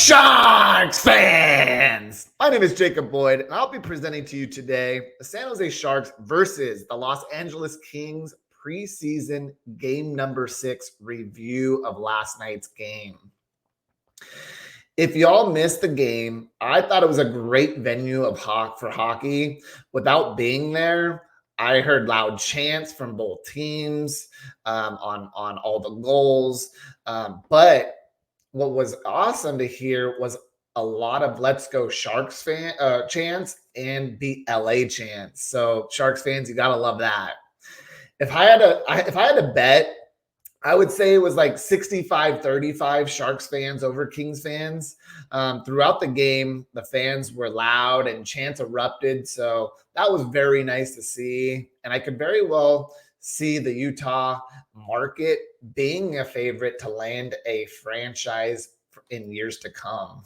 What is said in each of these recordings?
Sharks fans! My name is Jacob Boyd, and I'll be presenting to you today the San Jose Sharks versus the Los Angeles Kings preseason game number 6 review of last night's game. If y'all missed the game, I thought it was a great venue for hockey. Without being there, I heard loud chants from both teams on all the goals, but what was awesome to hear was a lot of "Let's Go Sharks" chants and "Beat LA" chants. So Sharks fans, you gotta love that. If I had to bet, I would say it was like 65-35 Sharks fans over Kings fans. Throughout the game, the fans were loud and chants erupted. So that was very nice to see. And I could very well see the Utah market being a favorite to land a franchise in years to come.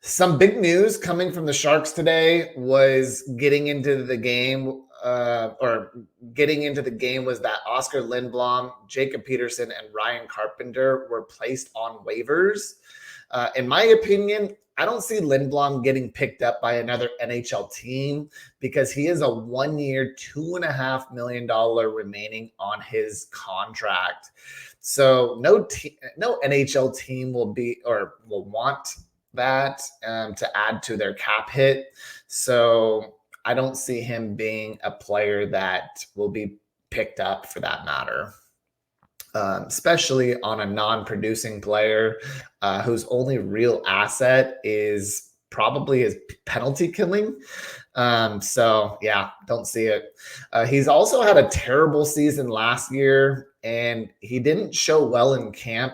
Some big news coming from the Sharks today was getting into the game was that Oscar Lindblom, Jacob Peterson, and Ryan Carpenter were placed on waivers. In my opinion, I don't see Lindblom getting picked up by another NHL team because he is a 1-year, $2.5 million remaining on his contract. So no NHL team will want that to add to their cap hit. So I don't see him being a player that will be picked up for that matter. Especially on a non-producing player whose only real asset is probably his penalty killing. So yeah, don't see it. He's also had a terrible season last year, and he didn't show well in camp,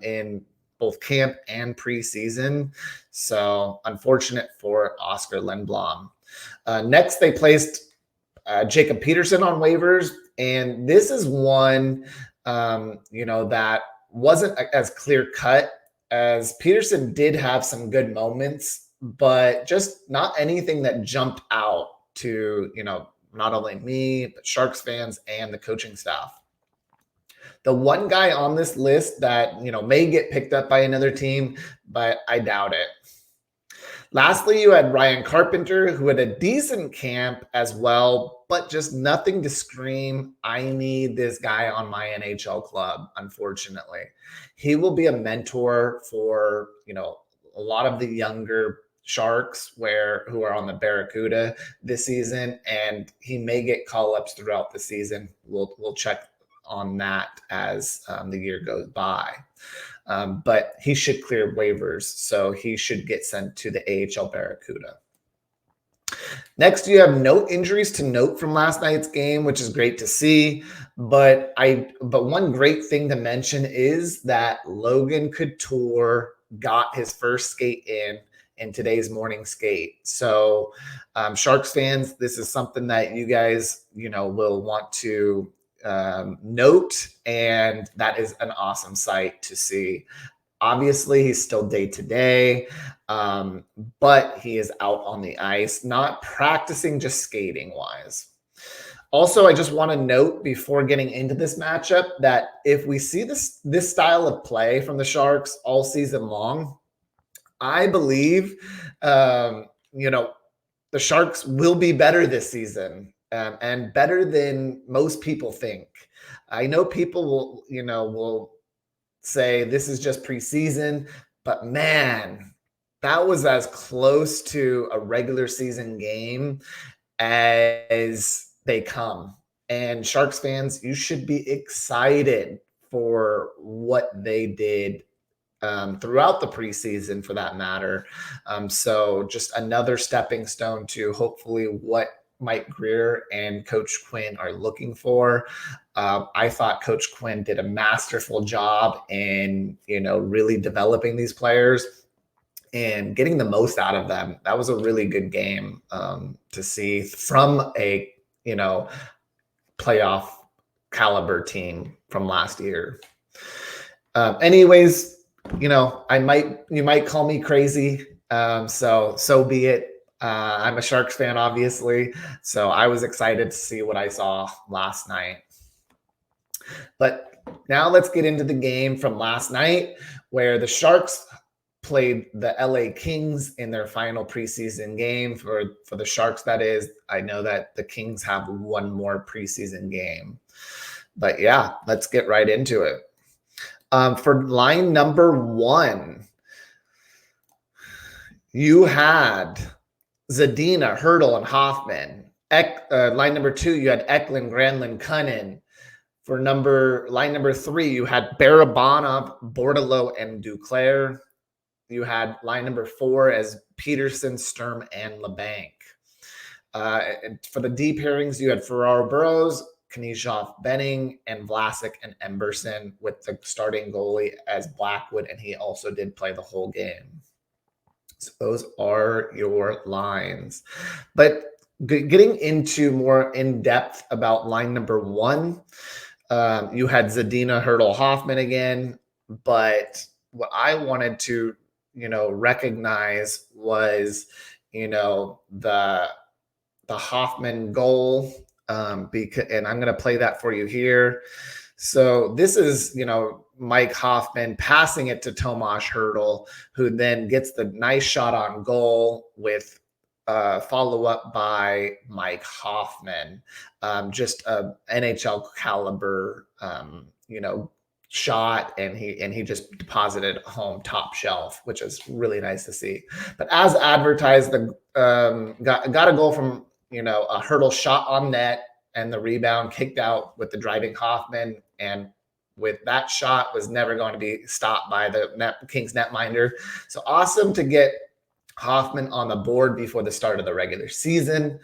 in both camp and preseason. So unfortunate for Oscar Lindblom. Next, they placed Jacob Peterson on waivers, and this is one that wasn't as clear cut, as Peterson did have some good moments, but just not anything that jumped out to, not only me, but Sharks fans and the coaching staff. The one guy on this list that, may get picked up by another team, but I doubt it. Lastly, you had Ryan Carpenter, who had a decent camp as well, but just nothing to scream, I need this guy on my NHL club, unfortunately. He will be a mentor for, a lot of the younger Sharks who are on the Barracuda this season, and he may get call-ups throughout the season. We'll check on that as the year goes by. But he should clear waivers, so he should get sent to the AHL Barracuda. Next, you have no injuries to note from last night's game, which is great to see. But one great thing to mention is that Logan Couture got his first skate in today's morning skate. So Sharks fans, this is something that you guys, will want to note, and that is an awesome sight to see. Obviously, he's still day-to-day, but he is out on the ice, not practicing, just skating-wise. Also, I just want to note before getting into this matchup that if we see this style of play from the Sharks all season long, I believe, the Sharks will be better this season. And better than most people think. I know people will say this is just preseason, but man, that was as close to a regular season game as they come. And Sharks fans, you should be excited for what they did throughout the preseason, for that matter. So just another stepping stone to hopefully what Mike Grier and Coach Quinn are looking for. I thought Coach Quinn did a masterful job in, really developing these players and getting the most out of them. That was a really good game to see from a, playoff caliber team from last year. Anyways, you might call me crazy. So be it. I'm a Sharks fan, obviously, so I was excited to see what I saw last night. But Now let's get into the game from last night where the Sharks played the LA Kings in their final preseason game. For the Sharks, that is. I know that the Kings have one more preseason game. But yeah, let's get right into it. For line number 1, you had Zadina, Hurdle, and Hoffman. Line number 2, you had Eklund, Granlund, Cunnin. For line number 3, you had Barabanov, Bordeleau, and Duclair. You had line number 4 as Peterson, Sturm, and LeBanc. For the D pairings, you had Ferraro Burrows, Knyzhov, Benning, and Vlasic and Emberson, with the starting goalie as Blackwood, and he also did play the whole game. So those are your lines. But getting into more in depth about line number 1, you had Zadina, Hurdle, Hoffman again. But what I wanted to, recognize was, the Hoffman goal. And I'm going to play that for you here. So this is, Mike Hoffman passing it to Tomas Hurdle, who then gets the nice shot on goal with follow up by Mike Hoffman. Just a NHL caliber, shot, and he just deposited home top shelf, which is really nice to see. But as advertised, the got a goal from a Hurdle shot on net, and the rebound kicked out with the driving Hoffman, and with that shot was never going to be stopped by the Kings netminder. So awesome to get Hoffman on the board before the start of the regular season.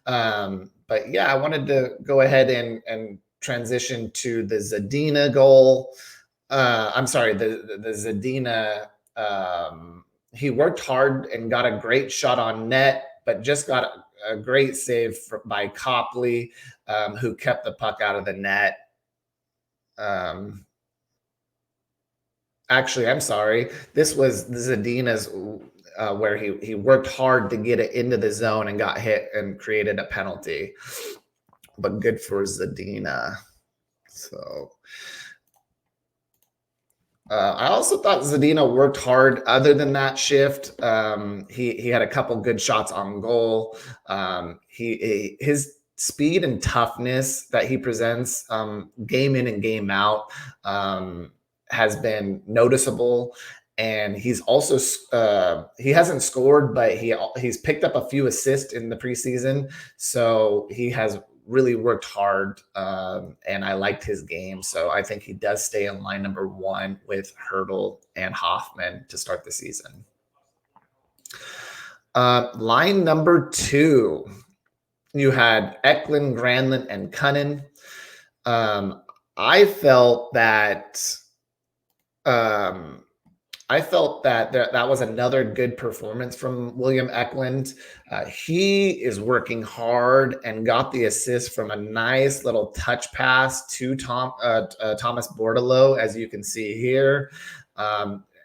But yeah, I wanted to go ahead and transition to the Zadina goal. I'm sorry, the Zadina. He worked hard and got a great shot on net, but just got a great save by Copley, who kept the puck out of the net. Actually, I'm sorry. This was Zadina's, where he worked hard to get it into the zone and got hit and created a penalty. But good for Zadina. So I also thought Zadina worked hard. Other than that shift, he had a couple good shots on goal. His speed and toughness that he presents, game in and game out, has been noticeable. And he's also he hasn't scored, but he's picked up a few assists in the preseason. So he has really worked hard, and I liked his game. So I think he does stay in line number 1 with Hurdle and Hoffman to start the season. Line number 2, you had Eklund, Granlund, and Cunnin. I felt that that was another good performance from William Eklund. He is working hard and got the assist from a nice little touch pass to Thomas Bordeleau, as you can see here.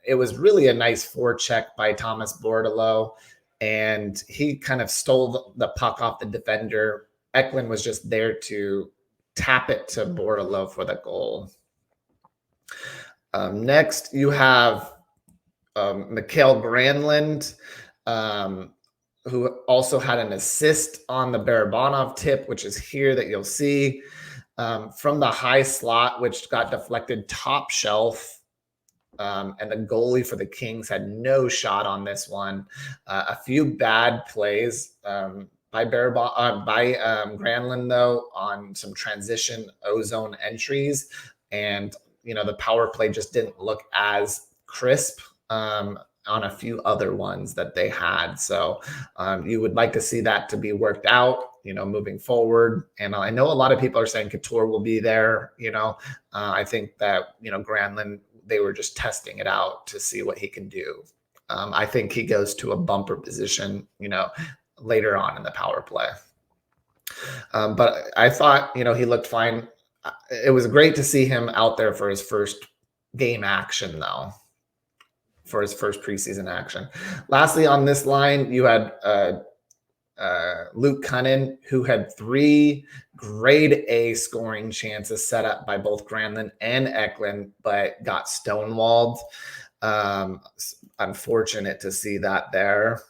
It was really a nice forecheck by Thomas Bordeleau, and he kind of stole the puck off the defender. Eklund was just there to tap it to Bordeleau for the goal. Next, you have Mikael Granlund, who also had an assist on the Barabanov tip, which is here that you'll see, from the high slot, which got deflected top shelf. And the goalie for the Kings had no shot on this one. A few bad plays by Granlund, though, on some transition ozone entries. And, the power play just didn't look as crisp on a few other ones that they had. So you would like to see that to be worked out, moving forward. And I know a lot of people are saying Couture will be there. I think that, Granlund, they were just testing it out to see what he can do. I think he goes to a bumper position, later on in the power play. But I thought, he looked fine. It was great to see him out there for his first game action, though. For his first preseason action. Lastly, on this line, you had Luke Cunnin, who had 3 grade A scoring chances set up by both Granlund and Eklund, but got stonewalled. Unfortunate to see that there.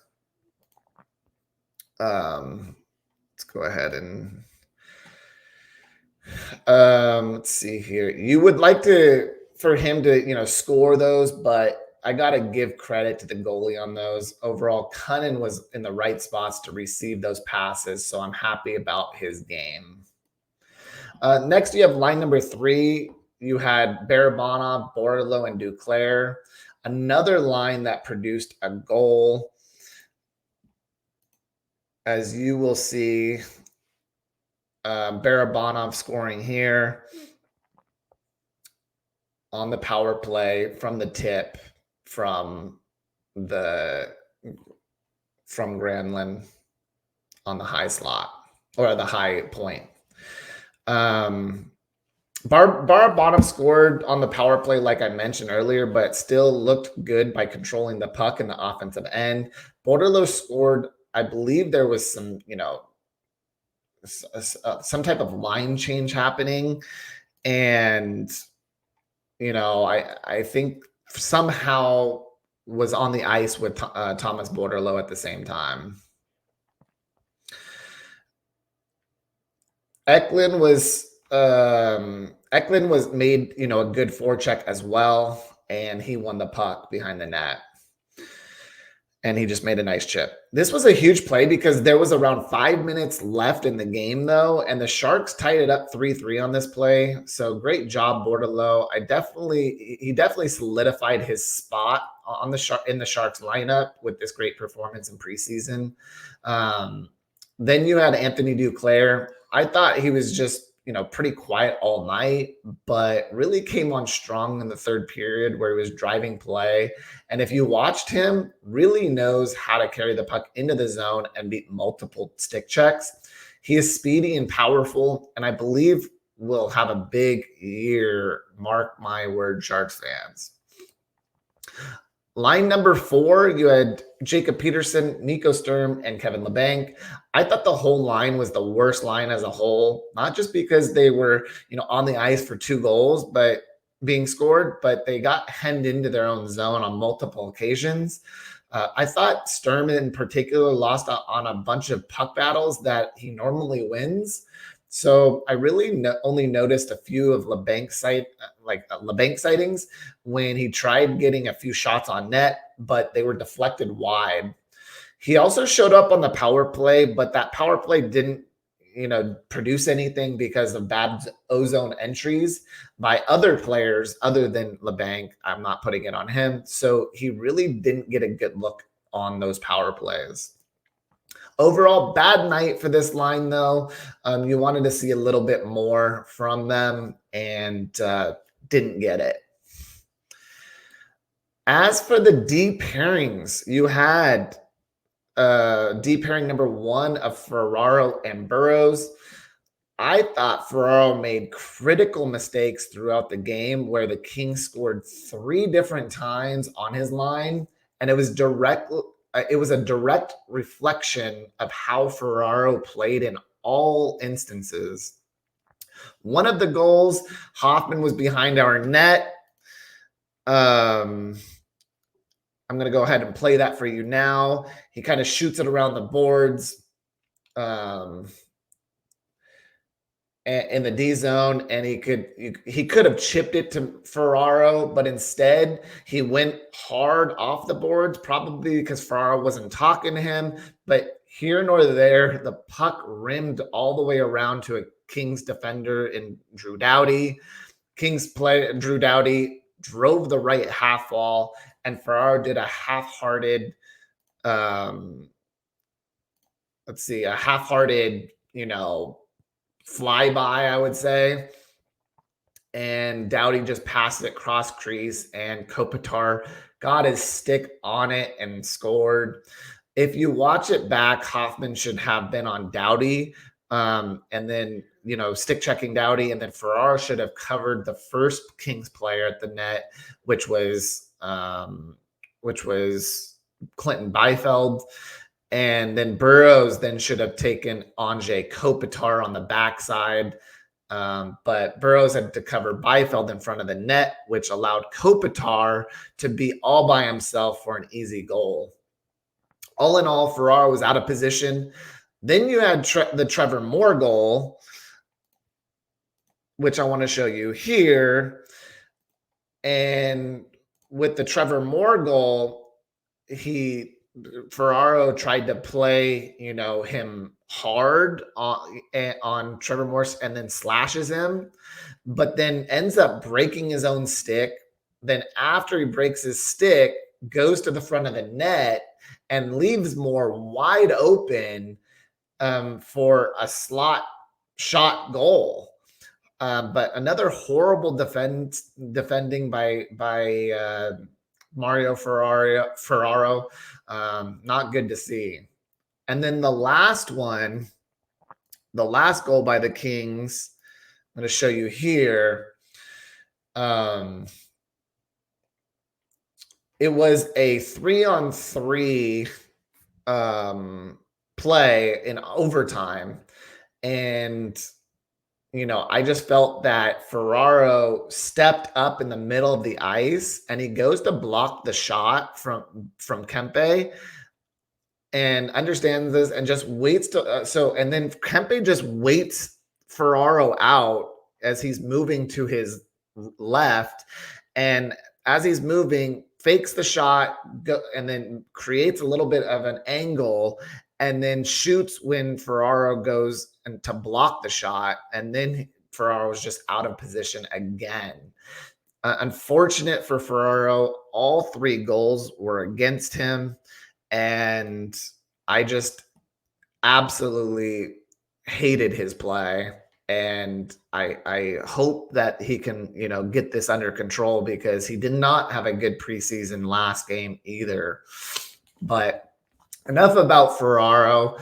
Let's go ahead and let's see here. You would like for him to score those, but I gotta give credit to the goalie on those. Overall, Cunnin was in the right spots to receive those passes, so I'm happy about his game. Next, you have line number 3. You had Barabanov, Bordelot, and Duclair. Another line that produced a goal. As you will see, Barabanov scoring here on the power play from the tip from Granlund on the high slot or the high point. Barabanov scored on the power play, like I mentioned earlier, but still looked good by controlling the puck in the offensive end. Bordelot scored. I believe there was some type of line change happening, and I think somehow was on the ice with Thomas Bordelot at the same time. Eklund was made a good forecheck as well, and he won the puck behind the net. And he just made a nice chip. This was a huge play because there was around 5 minutes left in the game, though, and the Sharks tied it up 3-3 on this play. So great job, Bordelot. He definitely solidified his spot on in the Sharks lineup with this great performance in preseason. Then you had Anthony Duclair. I thought he was just pretty quiet all night, but really came on strong in the third period where he was driving play. And if you watched him, really knows how to carry the puck into the zone and beat multiple stick checks. He is speedy and powerful, and I believe will have a big year. Mark my word, Sharks fans. Line number 4, you had Jacob Peterson, Nico Sturm, and Kevin Labanc. I thought the whole line was the worst line as a whole, not just because they were, on the ice for 2 goals, but being scored, but they got hemmed into their own zone on multiple occasions. I thought Sturm in particular lost on a bunch of puck battles that he normally wins. So I really only noticed a few of Labanc sightings when he tried getting a few shots on net, but they were deflected wide. He also showed up on the power play, but that power play didn't, produce anything because of bad ozone entries by other players other than Labanc. I'm not putting it on him. So he really didn't get a good look on those power plays. Overall, bad night for this line, though. You wanted to see a little bit more from them and didn't get it. As for the D pairings, you had D pairing number 1 of Ferraro and Burrows. I thought Ferraro made critical mistakes throughout the game where the Kings scored 3 different times on his line, and it was a direct reflection of how Ferraro played in all instances. One of the goals, Hoffman was behind our net. I'm going to go ahead and play that for you now. He kind of shoots it around the boards in the D zone, and he could have chipped it to Ferraro, but instead he went hard off the boards, probably because Ferraro wasn't talking to him. But here nor there, the puck rimmed all the way around to a Kings defender in Drew Doughty. Drew Doughty drove the right half wall, and Ferraro did a half-hearted, flyby, I would say. And Doughty just passed it cross crease, and Kopitar got his stick on it and scored. If you watch it back, Hoffman should have been on Doughty, and then stick checking Doughty, and then Ferraro should have covered the first Kings player at the net, which was Clinton Byfeld. And then Burrows then should have taken Anže Kopitar on the backside. But Burrows had to cover Byfeld in front of the net, which allowed Kopitar to be all by himself for an easy goal. All in all, Ferraro was out of position. Then you had the Trevor Moore goal, which I want to show you here. And with the Trevor Moore goal, Ferraro tried to play, him hard on Trevor Morse and then slashes him, but then ends up breaking his own stick. Then after he breaks his stick, goes to the front of the net and leaves Moore wide open for a slot shot goal. But another horrible defending by Mario Ferraro. Not good to see. And then the last goal by the Kings, I'm going to show you here. It was a 3-on-3 play in overtime. And I just felt that Ferraro stepped up in the middle of the ice and he goes to block the shot from Kempe and understands this and just waits to and then Kempe just waits Ferraro out as he's moving to his left, and as he's moving fakes the shot and then creates a little bit of an angle and then shoots when Ferraro goes and to block the shot, and then Ferraro was just out of position again. Unfortunate for Ferraro, all 3 goals were against him, and I just absolutely hated his play. And I hope that he can, get this under control, because he did not have a good preseason last game either. But enough about Ferraro.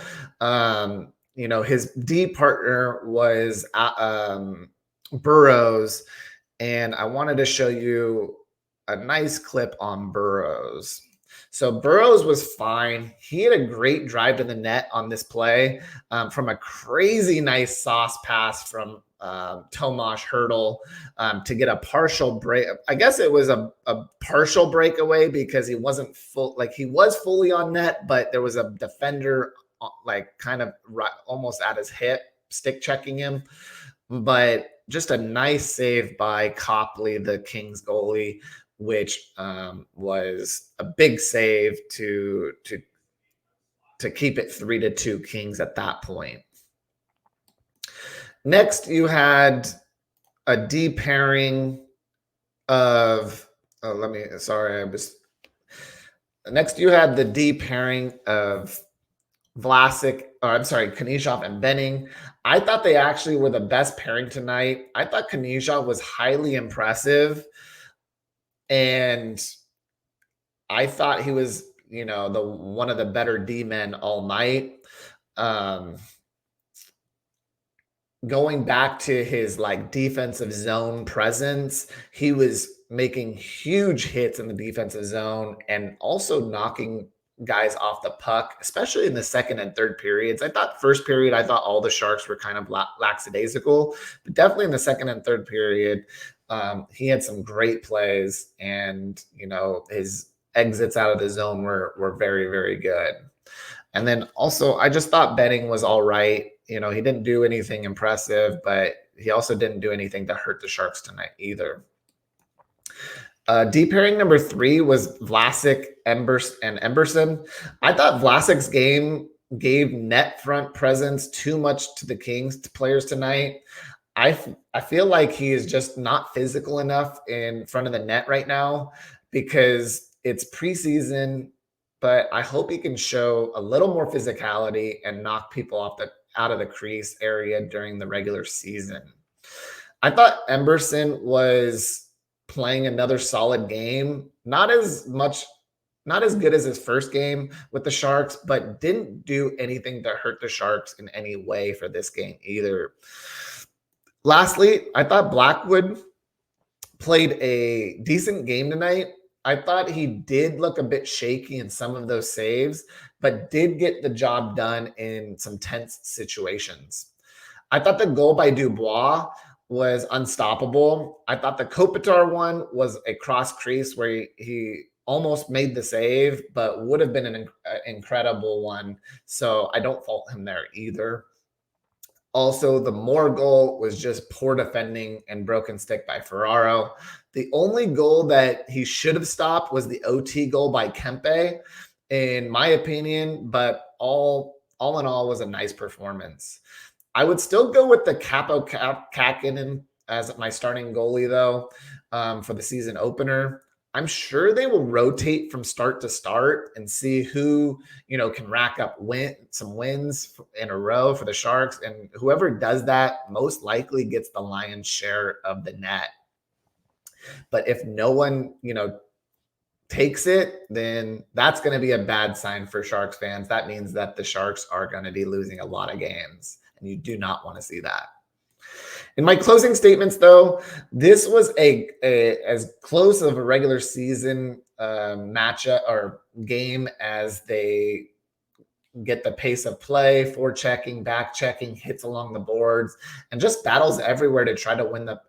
His D partner was Burrows, and I wanted to show you a nice clip on Burrows. So Burrows was fine. He had a great drive to the net on this play from a crazy nice sauce pass from Tomas Hertl to get a partial break. I guess it was a partial breakaway because he wasn't full, like he was fully on net, but there was a defender like kind of almost at his hip, stick checking him. But just a nice save by Copley, the Kings goalie, which was a big save to keep it 3-2 Kings at that point. Next, you had a D pairing of next you had the D pairing of Knyzhov and Benning. I thought they actually were the best pairing tonight. I thought Knyzhov was highly impressive. And I thought he was, one of the better D men all night. Going back to his defensive zone presence, he was making huge hits in the defensive zone and also knocking guys off the puck, especially in the second and third periods. I thought first period, all the Sharks were kind of lackadaisical, but definitely in the second and third period, he had some great plays, and his exits out of the zone were very, very good. And then also, I just thought Benning was all right. He didn't do anything impressive, but he also didn't do anything to hurt the Sharks tonight either. D pairing number 3 was Vlasic, and Emberson. I thought Vlasic's game gave net front presence too much to the Kings players tonight. I feel like he is just not physical enough in front of the net right now, because it's preseason, but I hope he can show a little more physicality and knock people out of the crease area during the regular season. I thought Emberson was playing another solid game, not as good as his first game with the Sharks, but didn't do anything to hurt the Sharks in any way for this game either. Lastly, I thought Blackwood played a decent game tonight. I thought he did look a bit shaky in some of those saves, but did get the job done in some tense situations. I thought the goal by Dubois was unstoppable. I thought the Kopitar one was a cross crease where he almost made the save, but would have been an incredible one. So I don't fault him there either. Also, the Moore goal was just poor defending and broken stick by Ferraro. The only goal that he should have stopped was the OT goal by Kempe, in my opinion, but all in all was a nice performance. I would still go with the Capo Kakinen as my starting goalie, though, for the season opener. I'm sure they will rotate from start to start and see who, can rack up some wins in a row for the Sharks. And whoever does that most likely gets the lion's share of the net. But if no one, takes it, then that's going to be a bad sign for Sharks fans. That means that the Sharks are going to be losing a lot of games, and you do not want to see that. In my closing statements, though, this was a as close of a regular season matchup or game as they get the pace of play, forechecking, back checking, hits along the boards, and just battles everywhere to try to win the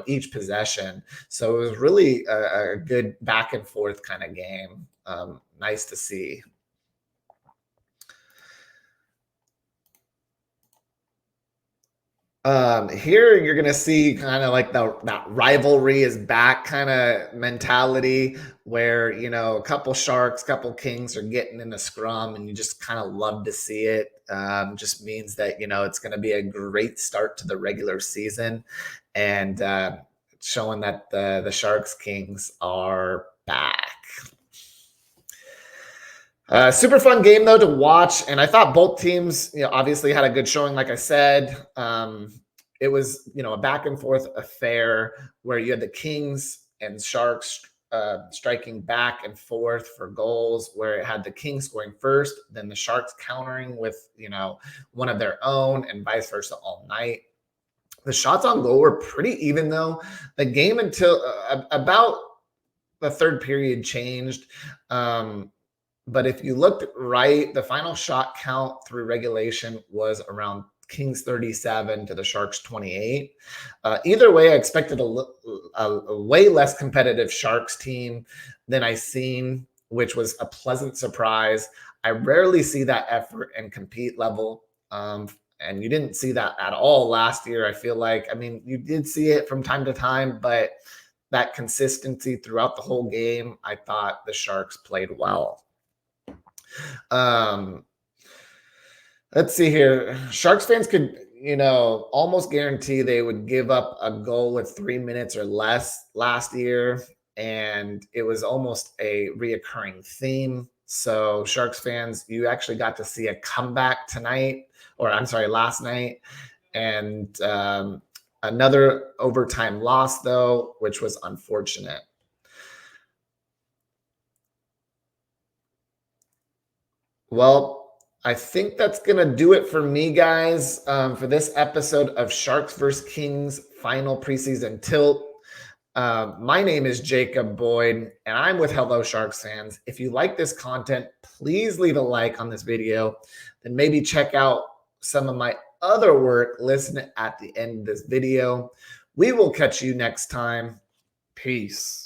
each possession. So it was really a good back and forth kind of game. Nice to see. Here you're gonna see kind of like that rivalry is back kind of mentality where a couple Sharks, couple Kings are getting in a scrum, and you just kind of love to see it. Just means that it's going to be a great start to the regular season, and showing that the Sharks Kings are back. Super fun game though to watch, and I thought both teams, obviously had a good showing. Like I said, it was a back and forth affair where you had the Kings and Sharks striking back and forth for goals, where it had the Kings scoring first, then the Sharks countering with one of their own, and vice versa all night. The shots on goal were pretty even though. The game until about the third period changed. But if you looked right, the final shot count through regulation was around Kings 37 to the Sharks 28. Either way, I expected a way less competitive Sharks team than I seen, which was a pleasant surprise. I rarely see that effort and compete level. And you didn't see that at all last year, I feel like. I mean, you did see it from time to time, but that consistency throughout the whole game, I thought the Sharks played well. Let's see here. Sharks fans could, almost guarantee they would give up a goal with 3 minutes or less last year. And it was almost a reoccurring theme. So Sharks fans, you actually got to see a comeback last night. And another overtime loss, though, which was unfortunate. Well, I think that's going to do it for me, guys, for this episode of Sharks vs. Kings final preseason tilt. My name is Jacob Boyd, and I'm with Hello Sharks fans. If you like this content, please leave a like on this video. Then maybe check out some of my other work listed at the end of this video. We will catch you next time. Peace.